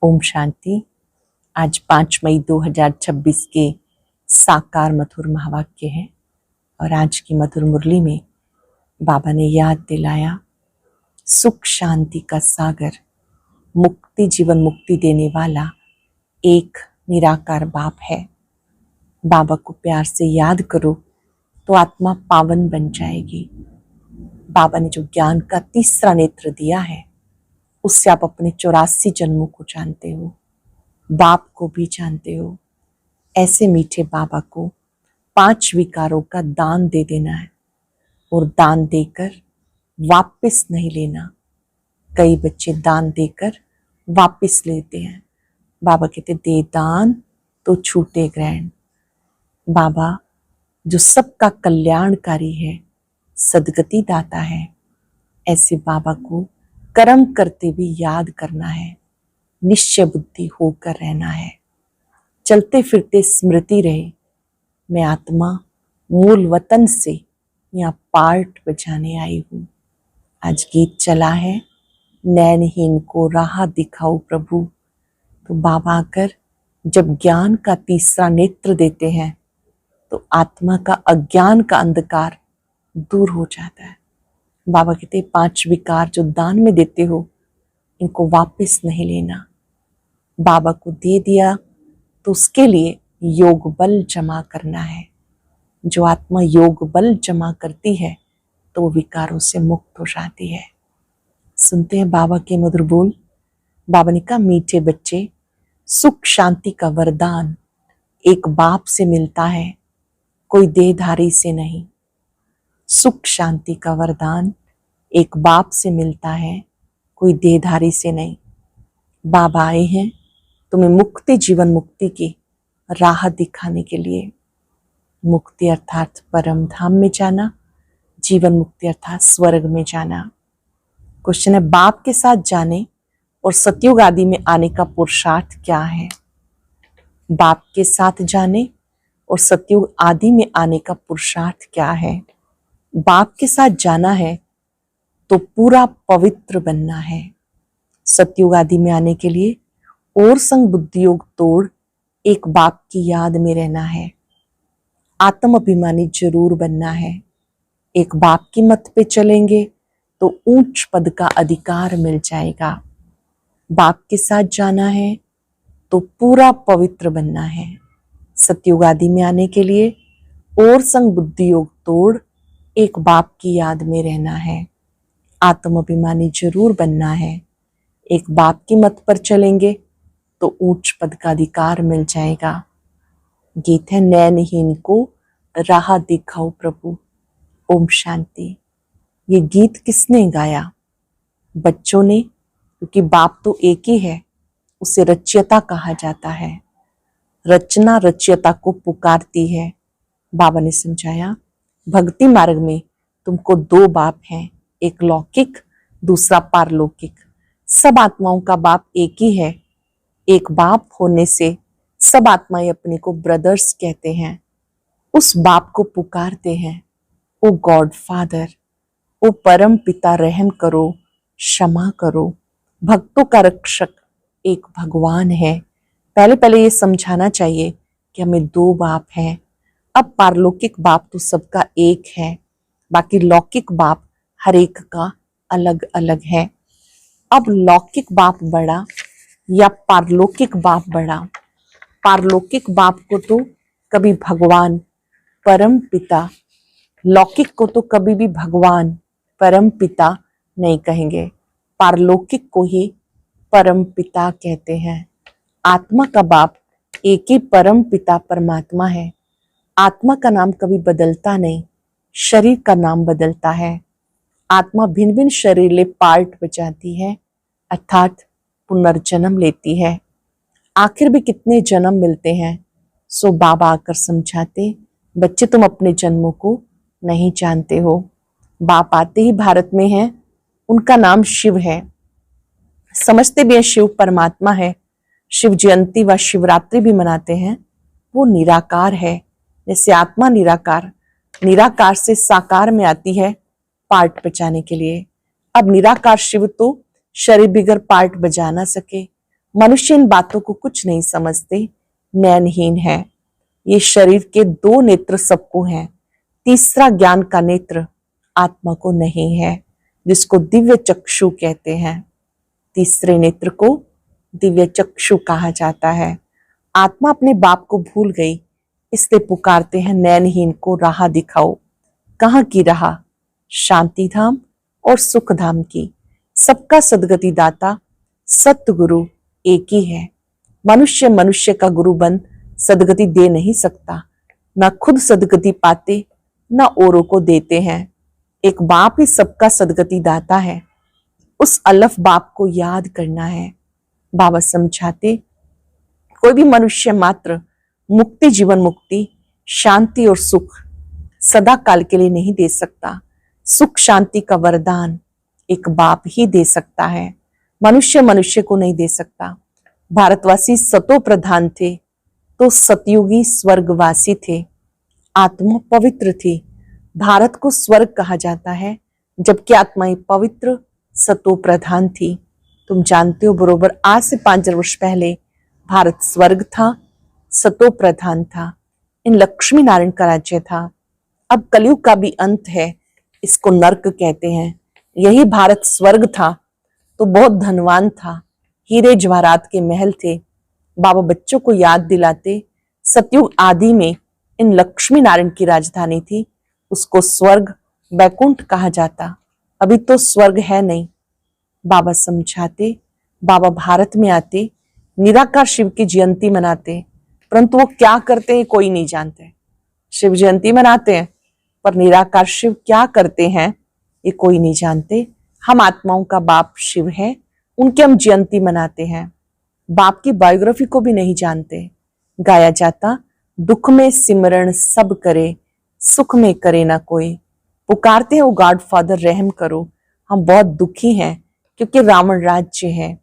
ओम शांति। आज 5 मई 2026 के साकार मधुर महावाक्य है और आज की मधुर मुरली में बाबा ने याद दिलाया, सुख शांति का सागर, मुक्ति जीवन मुक्ति देने वाला एक निराकार बाप है। बाबा को प्यार से याद करो तो आत्मा पावन बन जाएगी। बाबा ने जो ज्ञान का तीसरा नेत्र दिया है उससे आप अपने 84 जन्मों को जानते हो, बाप को भी जानते हो। ऐसे मीठे बाबा को 5 विकारों का दान दे देना है और दान देकर वापस नहीं लेना। कई बच्चे दान देकर वापस लेते हैं। बाबा कहते दे दान तो छूटे ग्रहण। बाबा जो सबका कल्याणकारी है, सदगति दाता है, ऐसे बाबा को कर्म करते भी याद करना है, निश्चय बुद्धि होकर रहना है। चलते फिरते स्मृति रहे, मैं आत्मा मूल वतन से यहाँ पार्ट बजाने आई हूँ। आज गीत चला है, नैनहीन को राह दिखाओ प्रभु। तो बाबा आकर जब ज्ञान का तीसरा नेत्र देते हैं तो आत्मा का अज्ञान का अंधकार दूर हो जाता है। बाबा कहते 5 विकार जो दान में देते हो इनको वापस नहीं लेना। बाबा को दे दिया तो उसके लिए योग बल जमा करना है। जो आत्मा योग बल जमा करती है तो वो विकारों से मुक्त हो जाती है। सुनते हैं बाबा के मधुर बोल। बाबा ने कहा, मीठे बच्चे, सुख शांति का वरदान एक बाप से मिलता है, कोई देहधारी से नहीं। सुख शांति का वरदान एक बाप से मिलता है, कोई देहधारी से नहीं। बाबा आए हैं तुम्हें मुक्ति जीवन मुक्ति की राह दिखाने के लिए। मुक्ति अर्थात परम धाम में जाना, जीवन मुक्ति अर्थात स्वर्ग में जाना। क्वेश्चन है, बाप के साथ जाने और सतयुग आदि में आने का पुरुषार्थ क्या है? बाप के साथ जाने और सतयुग आदि में आने का पुरुषार्थ क्या है? बाप के साथ जाना है तो पूरा पवित्र बनना है। सतयुग आदि में आने के लिए और संग बुद्धि योग तोड़ एक बाप की याद में रहना है। आत्म अभिमानी जरूर बनना है। एक बाप की मत पे चलेंगे तो ऊंच पद का अधिकार मिल जाएगा। बाप के साथ जाना है तो पूरा पवित्र बनना है। सतयुग आदि में आने के लिए और संग बुद्धि योग तोड़ एक बाप की याद में रहना है। आत्म अभिमानी जरूर बनना है। एक बाप की मत पर चलेंगे तो ऊंच पद का अधिकार मिल जाएगा। गीत है, नैनहीन को राह दिखाओ प्रभु। ओम शांति। ये गीत किसने गाया? बच्चों ने, क्योंकि बाप तो एक ही है, उसे रचयिता कहा जाता है। रचना रचयिता को पुकारती है। बाबा ने समझाया, भक्ति मार्ग में तुमको 2 बाप हैं, एक लौकिक, दूसरा पारलौकिक। सब आत्माओं का बाप एक ही है। एक बाप होने से सब आत्माएं अपने को ब्रदर्स कहते हैं। उस बाप को पुकारते हैं, ओ गॉड फादर, ओ परम पिता, रहम करो, क्षमा करो। भक्तों का रक्षक एक भगवान है। पहले ये समझाना चाहिए कि हमें 2 बाप हैं। अब पारलौकिक बाप तो सबका एक है, बाकी लौकिक बाप हर एक का अलग अलग है। अब लौकिक बाप बड़ा या पारलौकिक बाप बड़ा? पारलौकिक बाप को तो कभी भगवान परम पिता, लौकिक को तो कभी भी भगवान परम पिता नहीं कहेंगे, पारलौकिक को ही परम पिता कहते हैं। आत्मा का बाप एक ही परम पिता परमात्मा है। आत्मा का नाम कभी बदलता नहीं, शरीर का नाम बदलता है। आत्मा भिन्न भिन्न शरीर पार्ट बजाती है, अर्थात पुनर्जन्म लेती है। आखिर भी कितने जन्म मिलते हैं? सो बाबा आकर समझाते, बच्चे तुम अपने जन्मों को नहीं जानते हो। बाप आते ही भारत में हैं, उनका नाम शिव है। समझते भी हैं शिव परमात्मा है। शिव जयंती व शिवरात्रि भी मनाते हैं। वो निराकार है। जैसे आत्मा निराकार से साकार में आती है पार्ट बजाने के लिए। अब निराकार शिव तो शरीर बिगर पार्ट बजा ना सके, मनुष्य इन बातों को कुछ नहीं समझते, नयनहीन है। ये शरीर के दो नेत्र सबको हैं, तीसरा ज्ञान का नेत्र आत्मा को नहीं है, जिसको दिव्य चक्षु कहते हैं। तीसरे नेत्र को दिव्य चक्षु कहा जाता है। आत्मा अपने बाप को भूल गई, इसलिए पुकारते हैं नयनहीन को राह दिखाओ। कहाँ की राह? शांति धाम और सुख धाम की। सबका सदगति दाता सत्य गुरु एक ही है। मनुष्य मनुष्य का गुरु बन सदगति दे नहीं सकता, न खुद सदगति पाते न औरों को देते हैं। एक बाप ही सबका सदगति दाता है, उस अलफ बाप को याद करना है। बाबा समझाते, कोई भी मनुष्य मात्र मुक्ति, जीवन मुक्ति, शांति और सुख सदा काल के लिए नहीं दे सकता। सुख शांति का वरदान एक बाप ही दे सकता है, मनुष्य मनुष्य को नहीं दे सकता। भारतवासी सतो प्रधान थे तो सतयुगी स्वर्गवासी थे। आत्मा पवित्र थी, भारत को स्वर्ग कहा जाता है, जबकि आत्माएं पवित्र सतो प्रधान थी। तुम जानते हो बरोबर आज से 5,000 वर्ष पहले भारत स्वर्ग था, सतो प्रधान था, इन लक्ष्मी नारायण का राज्य था। अब कलयुग का भी अंत है, इसको नर्क कहते हैं। यही भारत स्वर्ग था तो बहुत धनवान था, हीरे जवाहरात के महल थे। बाबा बच्चों को याद दिलाते, सतयुग आदि में इन लक्ष्मी नारायण की राजधानी थी, उसको स्वर्ग बैकुंठ कहा जाता। अभी तो स्वर्ग है नहीं। बाबा समझाते, बाबा भारत में आते, निराकार शिव की जयंती मनाते, परंतु वो क्या करते हैं कोई नहीं जानते। शिव जयंती मनाते हैं पर निराकार शिव क्या करते हैं ये कोई नहीं जानते। हम आत्माओं का बाप शिव है, उनकी हम जयंती मनाते हैं। बाप की बायोग्राफी को भी नहीं जानते। गाया जाता, दुख में सिमरण सब करे, सुख में करे ना कोई। पुकारते हैं, ओ गॉड फादर रहम करो, हम बहुत दुखी हैं क्योंकि रावण राज्य है।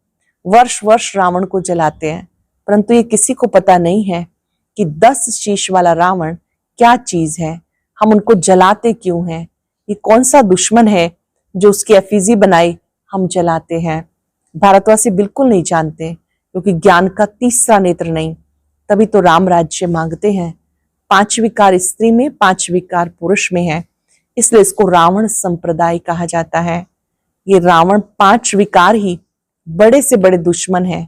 वर्ष वर्ष रावण को जलाते हैं, परंतु ये किसी को पता नहीं है कि 10 शीश वाला रावण क्या चीज है, हम उनको जलाते क्यों हैं, ये कौन सा दुश्मन है जो उसकी एफिजी बनाई हम जलाते हैं। भारतवासी बिल्कुल नहीं जानते, क्योंकि ज्ञान का तीसरा नेत्र नहीं, तभी तो राम राज्य मांगते हैं। 5 विकार स्त्री में, 5 विकार पुरुष में है, इसलिए इसको रावण संप्रदाय कहा जाता है। ये रावण 5 विकार ही बड़े से बड़े दुश्मन है,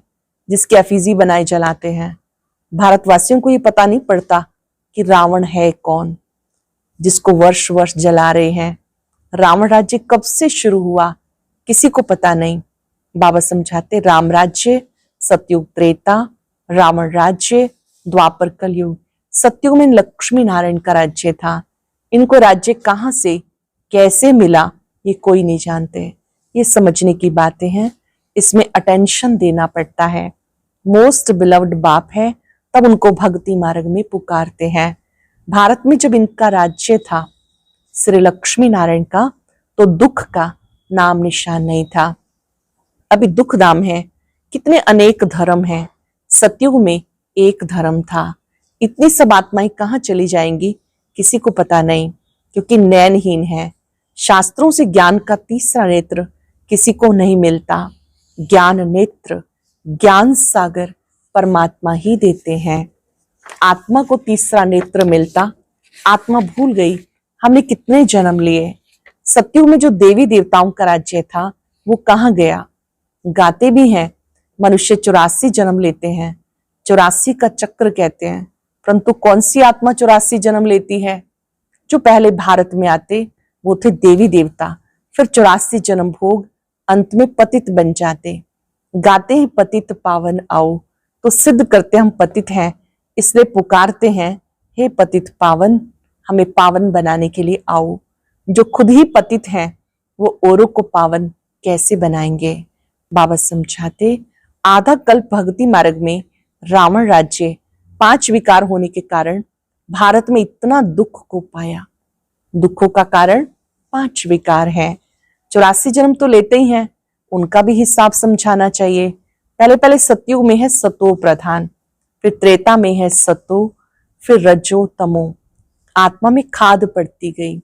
जिसके एफिजी बनाए जलाते हैं। भारतवासियों को ये पता नहीं पड़ता कि रावण है कौन, जिसको वर्ष वर्ष जला रहे हैं। रावण राज्य कब से शुरू हुआ किसी को पता नहीं। बाबा समझाते, राम राज्य सतयुग त्रेता, रावण राज्य द्वापर कलयुग। सतयुग में लक्ष्मी नारायण का राज्य था। इनको राज्य कहाँ से कैसे मिला ये कोई नहीं जानते। ये समझने की बातें हैं, इसमें अटेंशन देना पड़ता है। मोस्ट बिलव्ड बाप है, तब उनको भक्ति मार्ग में पुकारते हैं। भारत में जब इनका राज्य था श्री लक्ष्मी नारायण का, तो दुख का नाम निशान नहीं था। अभी दुख धाम है, कितने अनेक धर्म हैं। सतयुग में एक धर्म था। इतनी सब आत्माएं कहाँ चली जाएंगी किसी को पता नहीं, क्योंकि नयनहीन है। शास्त्रों से ज्ञान का तीसरा नेत्र किसी को नहीं मिलता। ज्ञान नेत्र, ज्ञान सागर परमात्मा ही देते हैं। आत्मा को तीसरा नेत्र मिलता, आत्मा भूल गई हमने कितने जन्म लिए। सतयुग में जो देवी देवताओं का राज्य था वो कहाँ गया। गाते भी हैं, मनुष्य 84 जन्म लेते हैं, 84 का चक्र कहते हैं, परंतु कौन सी आत्मा 84 जन्म लेती है। जो पहले भारत में आते वो थे देवी देवता, फिर 84 जन्म भोग, अंत में पतित बन जाते। गाते हैं पतित पावन आओ, तो सिद्ध करते हम पतित हैं, इसलिए पुकारते हैं, हे पतित पावन हमें पावन बनाने के लिए आओ। जो खुद ही पतित हैं वो औरों को पावन कैसे बनाएंगे। बाबा समझाते, आधा कल्प भक्ति मार्ग में रावण राज्य 5 विकार होने के कारण भारत में इतना दुख को पाया। दुखों का कारण 5 विकार हैं। 84 जन्म तो लेते ही हैं, उनका भी हिसाब समझाना चाहिए। पहले सतयुग में है सतो प्रधान, फिर त्रेता में है सतो, फिर रजो तमो। आत्मा में खाद पड़ती गई।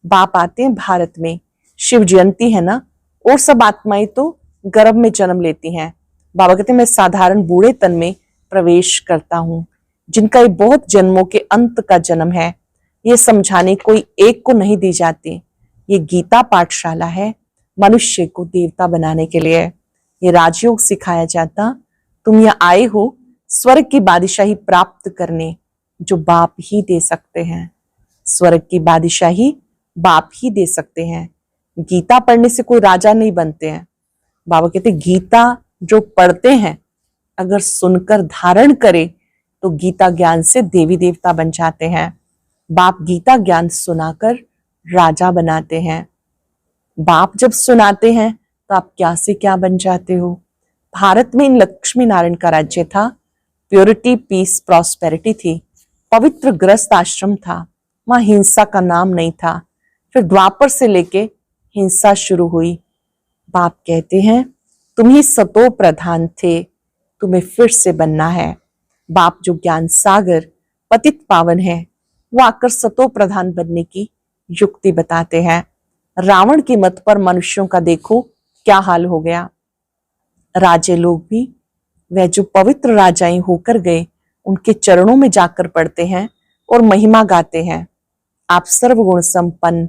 बाप आते हैं भारत में, शिव जयंती है ना, और सब आत्माएं तो गर्भ में जन्म लेती हैं, बाबा कहते मैं साधारण बूढ़े तन में प्रवेश करता हूँ, जिनका ये बहुत जन्मों के अंत का जन्म है। ये समझाने कोई एक को नहीं दी जाती। ये गीता पाठशाला है, मनुष्य को देवता बनाने के लिए। ये राजयोग सिखाया जाता। तुम यहाँ आए हो स्वर्ग की बादशाही प्राप्त करने, जो बाप ही दे सकते हैं। स्वर्ग की बादशाही बाप ही दे सकते हैं। गीता पढ़ने से कोई राजा नहीं बनते हैं। बाबा कहते गीता जो पढ़ते हैं, अगर सुनकर धारण करे तो गीता ज्ञान से देवी देवता बन जाते हैं। बाप गीता ज्ञान सुनाकर राजा बनाते हैं। बाप जब सुनाते हैं तो आप क्या से क्या बन जाते हो। भारत में इन लक्ष्मी नारायण का राज्य था। प्योरिटी, पीस, प्रॉस्पेरिटी थी। पवित्र ग्रस्त आश्रम था। वहां हिंसा का नाम नहीं था। फिर द्वापर से लेके हिंसा शुरू हुई। बाप कहते हैं तुम ही सतो प्रधान थे, तुम्हें फिर से बनना है। बाप जो ज्ञान सागर पतित पावन है, वो आकर सतो प्रधान बनने की युक्ति बताते हैं। रावण की मत पर मनुष्यों का देखो क्या हाल हो गया। राजे लोग भी वह जो पवित्र राजाएं होकर गए, उनके चरणों में जाकर पड़ते हैं और महिमा गाते हैं। आप सर्वगुण संपन्न,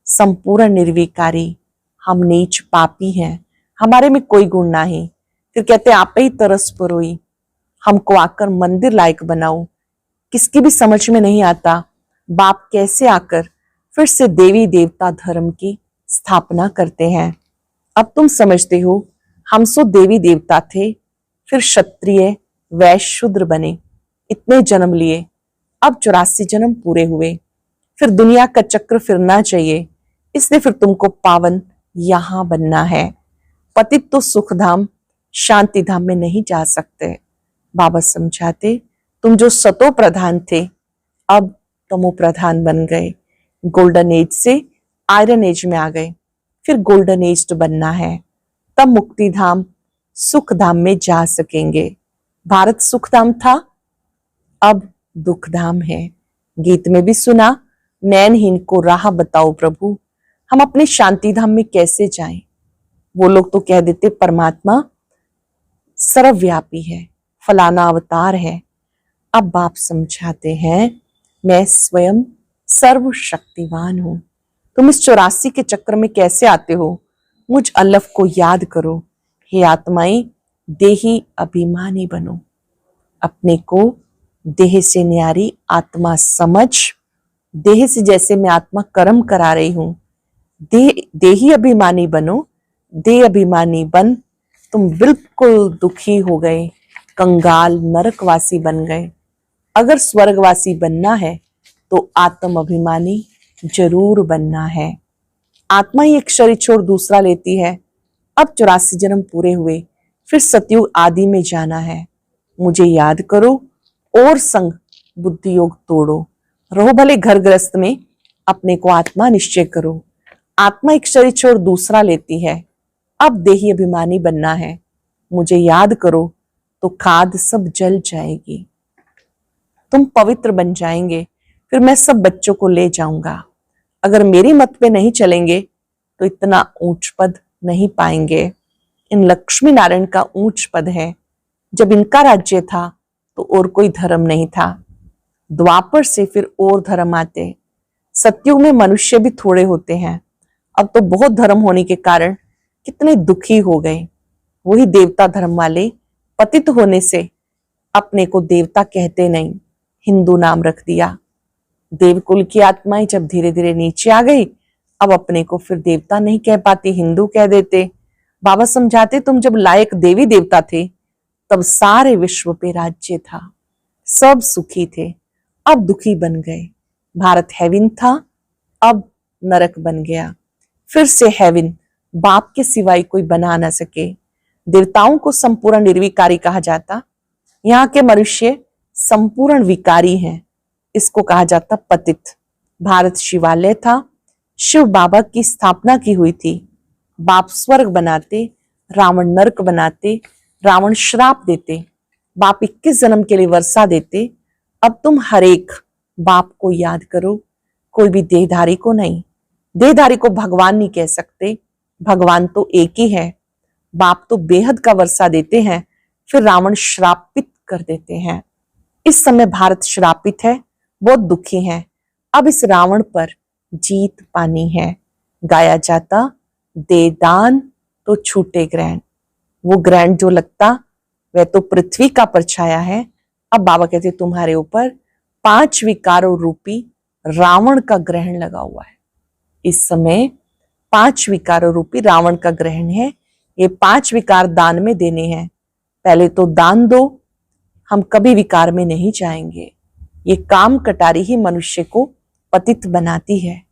संपूर्ण निर्विकारी, हम नीच पापी हैं, हमारे में कोई गुण नहीं। फिर कहते आप ही तरस परोई, हमको आकर मंदिर लायक बनाओ। किसकी भी समझ में नहीं आता बाप कैसे आकर फिर से देवी देवता धर्म की स्थापना करते हैं। अब तुम समझते हो हम सो देवी देवता थे, फिर क्षत्रिय वैश्य शूद्र बने, इतने जन्म लिए, अब 84 जन्म पूरे हुए। फिर दुनिया का चक्र फिरना चाहिए, इसलिए फिर तुमको पावन यहां बनना है। पतित तो सुखधाम शांति धाम में नहीं जा सकते। बाबा समझाते तुम जो सतो प्रधान थे, अब तमो प्रधान बन गए। गोल्डन एज से आयरन एज में आ गए, फिर गोल्डन एज बनना है, तब मुक्ति धाम सुख धाम में जा सकेंगे। भारत सुख धाम था, अब दुख धाम है। गीत में भी सुना, नैनहीन को राह बताओ प्रभु, हम अपने शांति धाम में कैसे जाएं। वो लोग तो कह देते परमात्मा सर्वव्यापी है, फलाना अवतार है। अब बाप समझाते हैं मैं स्वयं सर्वशक्तिवान हूं। तुम इस 84 के चक्र में कैसे आते हो, मुझ अल्लाह को याद करो। हे आत्माएं, देही अभिमानी बनो। अपने को देह से न्यारी आत्मा समझ, देह से जैसे मैं आत्मा कर्म करा रही हूं, देही अभिमानी बनो। देह अभिमानी बन तुम बिल्कुल दुखी हो गए, कंगाल नरकवासी बन गए। अगर स्वर्गवासी बनना है तो आत्म अभिमानी जरूर बनना है। आत्मा ही एक शरीर छोड़ दूसरा लेती है। अब 84 जन्म पूरे हुए, फिर सतयुग आदि में जाना है। मुझे याद करो और संग बुद्धि योग तोड़ो। रहो भले घर ग्रस्त में, अपने को आत्मा निश्चय करो। आत्मा एक शरीर छोड़ दूसरा लेती है। अब देही अभिमानी बनना है। मुझे याद करो तो खाद सब जल जाएगी, तुम पवित्र बन जाएंगे। फिर मैं सब बच्चों को ले जाऊंगा। अगर मेरी मत पे नहीं चलेंगे तो इतना ऊंच पद नहीं पाएंगे। इन लक्ष्मी नारायण का ऊंच पद है। जब इनका राज्य था तो और कोई धर्म नहीं था। द्वापर से फिर और धर्म आते। सतयुग में मनुष्य भी थोड़े होते हैं। अब तो बहुत धर्म होने के कारण कितने दुखी हो गए। वही देवता धर्म वाले पतित होने से अपने को देवता कहते नहीं, हिंदू नाम रख दिया। देवकुल की आत्माएं जब धीरे धीरे नीचे आ गई, अब अपने को फिर देवता नहीं कह पाती, हिंदू कह देते। बाबा समझाते तुम जब लायक देवी देवता थे तब सारे विश्व पे राज्य था, सब सुखी थे, अब दुखी बन गए। भारत हेवन था, अब नरक बन गया। फिर से हेवन बाप के सिवाय कोई बना ना सके। देवताओं को संपूर्ण निर्विकारी कहा जाता, यहाँ के मनुष्य संपूर्ण विकारी हैं, इसको कहा जाता पतित। भारत शिवालय था, शिव बाबा की स्थापना की हुई थी। बाप स्वर्ग बनाते, रावण नरक बनाते, रावण श्राप देते, बाप 21 जन्म के लिए वर्षा देते। अब तुम हर एक बाप को याद करो, कोई भी देहधारी को नहीं। देहधारी को भगवान नहीं कह सकते, भगवान तो एक ही है। बाप तो बेहद का वर्षा देते हैं, फिर रावण श्रापित कर देते हैं। इस समय भारत श्रापित है, बहुत दुखी है। अब इस रावण पर जीत पानी है। गाया जाता दे दान तो छूटे ग्रहण। वो ग्रहण जो लगता वह तो पृथ्वी का परछाया है। अब बाबा कहते तुम्हारे ऊपर 5 विकारों रूपी रावण का ग्रहण लगा हुआ है। इस समय 5 विकारों रूपी रावण का ग्रहण है। ये 5 विकार दान में देने हैं। पहले तो दान दो, हम कभी विकार में नहीं जाएंगे। ये काम कटारी ही मनुष्य को पतित बनाती है।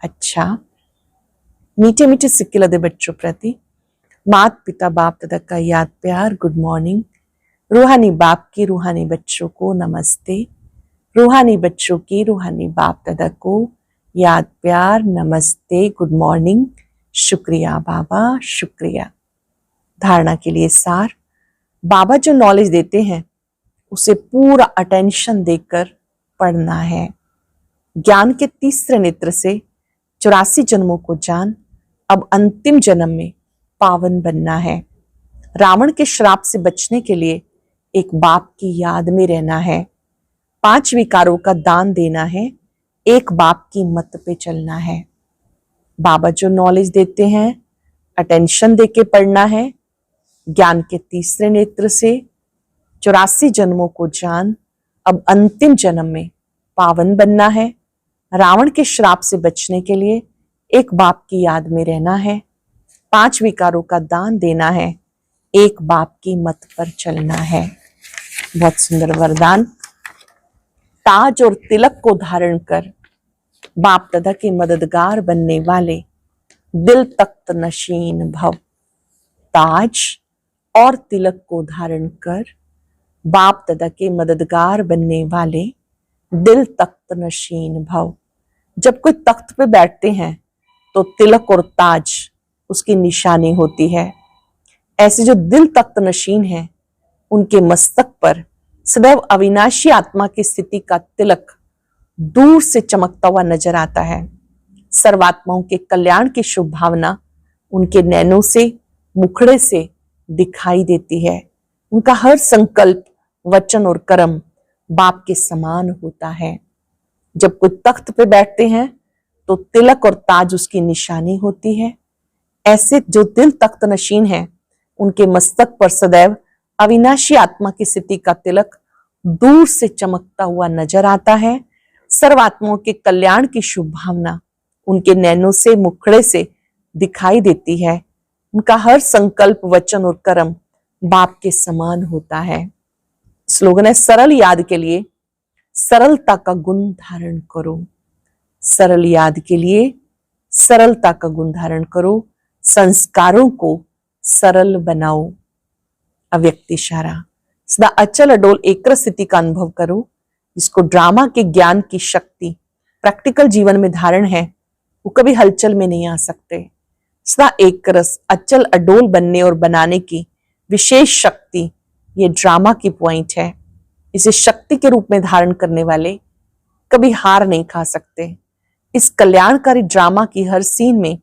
अच्छा, मीठे मीठे सिक्के लदे बच्चों प्रति मात पिता बाप दादा का याद प्यार, गुड मॉर्निंग। रूहानी बाप की रूहानी बच्चों को नमस्ते। रूहानी बच्चों की रूहानी बाप दादा को याद प्यार, नमस्ते, गुड मॉर्निंग। शुक्रिया बाबा, शुक्रिया। धारणा के लिए सार, बाबा जो नॉलेज देते हैं उसे पूरा अटेंशन देकर पढ़ना है। ज्ञान के तीसरे नेत्र से 84 जन्मों को जान, अब अंतिम जन्म में पावन बनना है। रावण के श्राप से बचने के लिए एक बाप की याद में रहना है। 5 विकारों का दान देना है, एक बाप की मत पे चलना है। बाबा जो नॉलेज देते हैं अटेंशन देके पढ़ना है। ज्ञान के तीसरे नेत्र से 84 जन्मों को जान, अब अंतिम जन्म में पावन बनना है। रावण के श्राप से बचने के लिए एक बाप की याद में रहना है। 5 विकारों का दान देना है, एक बाप की मत पर चलना है। बहुत सुंदर वरदान। ताज और तिलक को धारण कर बाप दादा के मददगार बनने वाले दिल तख्त नशीन भव। ताज और तिलक को धारण कर बाप दादा के मददगार बनने वाले दिल तख्त नशीन भव। जब कोई तख्त पे बैठते हैं तो तिलक और ताज उसकी निशानी होती है। ऐसे जो दिल तख्त नशीन है उनके मस्तक पर सदैव अविनाशी आत्मा की स्थिति का तिलक दूर से चमकता हुआ नजर आता है। सर्वात्माओं के कल्याण की शुभ भावना उनके नैनों से, मुखड़े से दिखाई देती है। उनका हर संकल्प, वचन और कर्म बाप के समान होता है। जब कोई तख्त पे बैठते हैं तो तिलक और ताज उसकी निशानी होती है। ऐसे जो दिल तख्त नशीन है उनके मस्तक पर सदैव अविनाशी आत्मा की स्थिति का तिलक दूर से चमकता हुआ नजर आता है। सर्वात्माओं के कल्याण की शुभ भावना उनके नैनों से, मुखड़े से दिखाई देती है। उनका हर संकल्प, वचन और कर्म बाप के समान होता है। स्लोगन है सरल याद के लिए सरलता का गुण धारण करो। सरल याद के लिए सरलता का गुण धारण करो। संस्कारों को सरल बनाओ। अव्यक्त इशारा, सदा अचल अडोल एक स्थिति का अनुभव करो। जिसको ड्रामा के ज्ञान की शक्ति प्रैक्टिकल जीवन में धारण है वो कभी हलचल में नहीं आ सकते। सदा एक रस अचल अडोल बनने और बनाने की विशेष शक्ति ये ड्रामा की पॉइंट है। इसे शक्ति के रूप में धारण करने वाले कभी हार नहीं खा सकते। इस कल्याणकारी ड्रामा की हर सीन में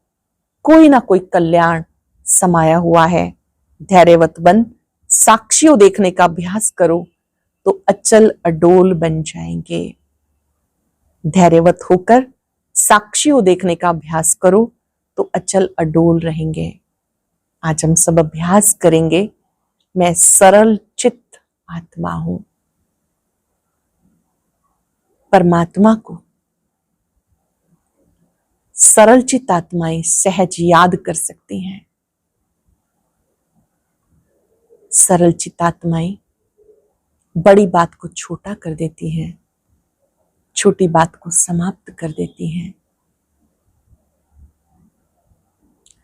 कोई ना कोई कल्याण समाया हुआ है। धैर्यवत बन साक्षियों देखने का अभ्यास करो तो अचल अडोल बन जाएंगे। धैर्यवत होकर साक्षियों देखने का अभ्यास करो तो अचल अडोल रहेंगे। आज हम सब अभ्यास करेंगे। मैं सरल चित्त आत्मा हूं। परमात्मा को सरल चित्त आत्माएं सहज याद कर सकती हैं। सरल चित्त आत्माएं बड़ी बात को छोटा कर देती हैं, छोटी बात को समाप्त कर देती हैं।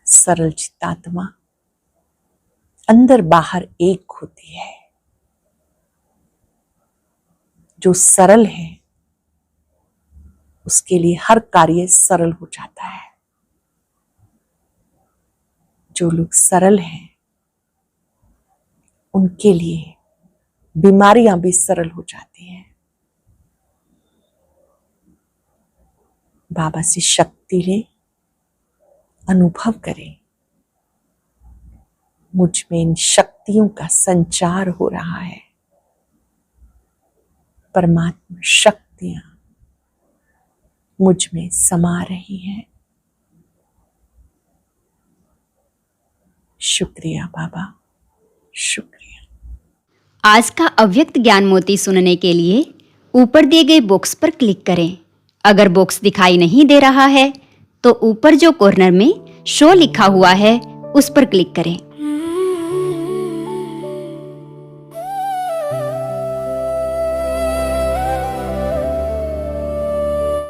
सरल चित्त आत्मा अंदर बाहर एक होती है। जो सरल है उसके लिए हर कार्य सरल हो जाता है। जो लोग सरल हैं उनके लिए बीमारियां भी सरल हो जाती हैं। बाबा से शक्ति ले, अनुभव करें। मुझ में इन शक्तियों का संचार हो रहा है। परमात्मा शक्तियां मुझ में समा रही हैं। शुक्रिया बाबा, शुक्रिया। आज का अव्यक्त ज्ञान मोती सुनने के लिए ऊपर दिए गए बॉक्स पर क्लिक करें। अगर बॉक्स दिखाई नहीं दे रहा है तो ऊपर जो कॉर्नर में शो लिखा हुआ है उस पर क्लिक करें।